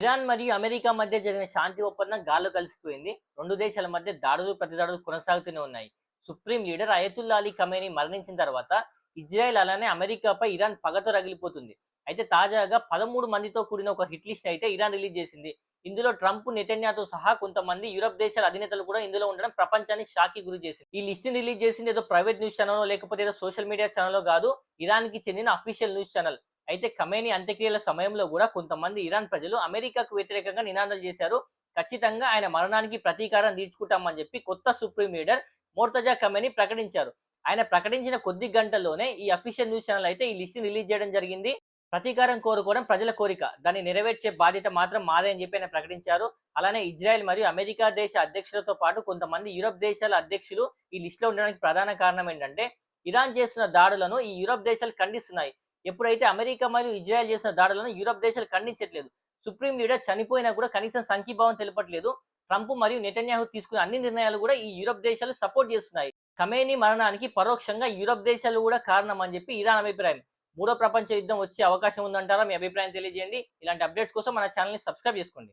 Iran మరియు America మధ్య జరిగిన శాంతి ఒప్పందం గాల్లో కలిసిపోయింది. రెండు దేశాల మధ్య దాడులు ప్రతిదాడులు కొనసాగుతూనే ఉన్నాయి. Supreme leader Ayatollah Ali Khamenei మరణించిన తర్వాత ఇజ్రాయెల్ అలానే అమెరికాపై ఇరాన్ పగతో రగిలిపోతుంది. అయితే తాజాగా 13 మందితో కూడిన ఒక హిట్ లిస్ట్ అయితే ఇరాన్ రిలీజ్ చేసింది. ఇందులో ట్రంప్, నెతన్యాహుతో సహా కొంతమంది యూరప్ దేశాల అధినేతలు కూడా ఇందులో ఉండడం ప్రపంచాన్ని షాక్‌కి గురి చేసింది. ఈ లిస్ట్‌ని రిలీజ్ చేసింది ఏదో ప్రైవేట్ న్యూస్ ఛానెల్లో లేకపోతే ఏదో సోషల్ మీడియా ఛానెల్లో కాదు. ఇరాన్‌కి చెందిన అఫీషియల్ న్యూస్ ఛానెల్. అయితే ఖమేనీ అంత్యక్రియల సమయంలో కూడా కొంతమంది ఇరాన్ ప్రజలు అమెరికాకు వ్యతిరేకంగా నినాదాలు చేశారు. ఖచ్చితంగా ఆయన మరణానికి ప్రతీకారం తీర్చుకుంటామని చెప్పి కొత్త సుప్రీం లీడర్ మోర్తజా ఖమేనీ ప్రకటించారు. ఆయన ప్రకటించిన కొద్ది గంటల్లోనే ఈ అఫీషియల్ న్యూస్ ఛానెల్ అయితే ఈ లిస్ట్‌ని రిలీజ్ చేయడం జరిగింది. ప్రతీకారం కోరుకోవడం ప్రజల కోరిక. దాన్ని నెరవేర్చే బాధ్యత మాత్రం మాదే అని చెప్పి ఆయన ప్రకటించారు. అలానే ఇజ్రాయెల్ మరియు అమెరికా దేశ అధ్యక్షులతో పాటు కొంతమంది యూరప్ దేశాల అధ్యక్షులు ఈ లిస్ట్‌లో ఉండడానికి ప్రధాన కారణం ఏంటంటే, ఇరాన్ చేస్తున్న దాడులను ఈ యూరప్ దేశాలు ఖండిస్తున్నాయి. ఎప్పుడైతే అమెరికా మరియు ఇజ్రాయెల్ చేసిన దాడులను యూరప్ దేశాలు ఖండించట్లేదు. సుప్రీం లీడర్ చనిపోయినా కూడా కనీసం సంఘీభావం తెలపట్లేదు. ట్రంప్ మరియు నెతన్యాహు తీసుకున్న అన్ని నిర్ణయాలు కూడా ఈ యూరప్ దేశాలు సపోర్ట్ చేస్తున్నాయి. ఖమేనీ మరణానికి పరోక్షంగా యూరప్ దేశాలు కూడా కారణం అని చెప్పి ఇరాన్ అభిప్రాయం. మూడో ప్రపంచ యుద్ధం వచ్చే అవకాశం ఉందంటారా? మీ అభిప్రాయం తెలియజేయండి. ఇలాంటి అప్డేట్స్ కోసం మన ఛానెల్‌ని సబ్స్క్రైబ్ చేసుకోండి.